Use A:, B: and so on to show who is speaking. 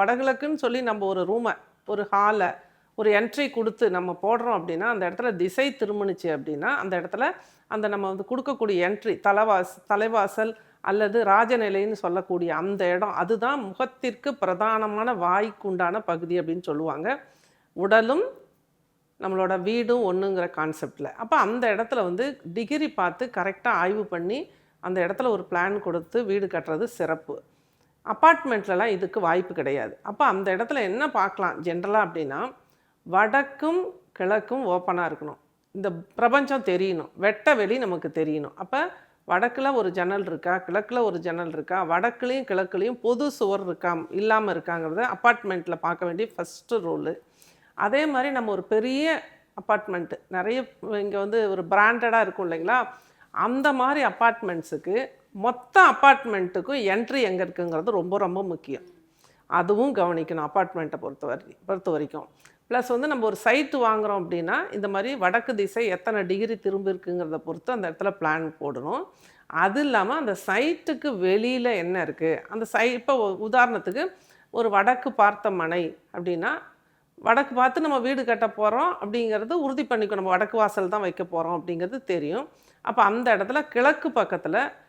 A: வடகிழக்குன்னு சொல்லி நம்ம ஒரு ரூமை, ஒரு ஹாலை, ஒரு என்ட்ரி கொடுத்து நம்ம போடுறோம் அப்படின்னா, அந்த இடத்துல திசை திரும்புனுச்சு அப்படின்னா, அந்த இடத்துல அந்த நம்ம வந்து கொடுக்கக்கூடிய என்ட்ரி தலைவாசல் அல்லது ராஜநிலைன்னு சொல்லக்கூடிய அந்த இடம், அதுதான் முகத்திற்கு பிரதானமான வாய்க்கு உண்டான பகுதி அப்படின்னு சொல்லுவாங்க. உடலும் நம்மளோட வீடும் ஒன்றுங்கிற கான்செப்டில். அப்போ அந்த இடத்துல வந்து டிகிரி பார்த்து கரெக்டாக ஆய்வு பண்ணி அந்த இடத்துல ஒரு பிளான் கொடுத்து வீடு கட்டுறது சிறப்பு. அப்பார்ட்மெண்ட்லலாம் இதுக்கு வாய்ப்பு கிடையாது. அப்போ அந்த இடத்துல என்ன பார்க்கலாம் ஜென்ரலாக அப்படின்னா, வடக்கும் கிழக்கும் ஓப்பனாக இருக்கணும். இந்த பிரபஞ்சம் தெரியணும், வெட்ட வெளி நமக்கு தெரியணும். அப்போ வடக்கில் ஒரு ஜன்னல் இருக்கா, கிழக்கில் ஒரு ஜன்னல் இருக்கா, வடக்குலேயும் கிழக்குலேயும் பொது சுவர் இருக்கா இல்லாமல் இருக்காங்கிறத அப்பார்ட்மெண்ட்டில் பார்க்க வேண்டிய ஃபஸ்ட்டு ரூலு. அதே மாதிரி நம்ம ஒரு பெரிய அப்பார்ட்மெண்ட்டு நிறைய இங்கே வந்து ஒரு பிராண்டடாக இருக்கும் இல்லைங்களா, அந்த மாதிரி அப்பார்ட்மெண்ட்ஸுக்கு மொத்த அப்பார்ட்மெண்ட்டுக்கும் என்ட்ரி எங்கே இருக்குங்கிறது ரொம்ப ரொம்ப முக்கியம். அதுவும் கவனிக்கணும் அப்பார்ட்மெண்ட்டை பொறுத்த வரைக்கும். ப்ளஸ் வந்து நம்ம ஒரு சைட்டு வாங்குகிறோம் அப்படின்னா, இந்த மாதிரி வடக்கு திசை எத்தனை டிகிரி திரும்பி இருக்குங்கிறத பொறுத்து அந்த இடத்துல பிளான் போடணும். அது இல்லாமல் அந்த சைட்டுக்கு வெளியில் என்ன இருக்குது, அந்த இப்போ உதாரணத்துக்கு ஒரு வடக்கு பார்த்த மனை அப்படின்னா, வடக்கு பார்த்து நம்ம வீடு கட்ட போகிறோம் அப்படிங்கிறது உறுதி பண்ணிக்கணும். நம்ம வடக்கு வாசல் தான் வைக்க போகிறோம் அப்படிங்கிறது தெரியும். அப்போ அந்த இடத்துல கிழக்கு பக்கத்தில்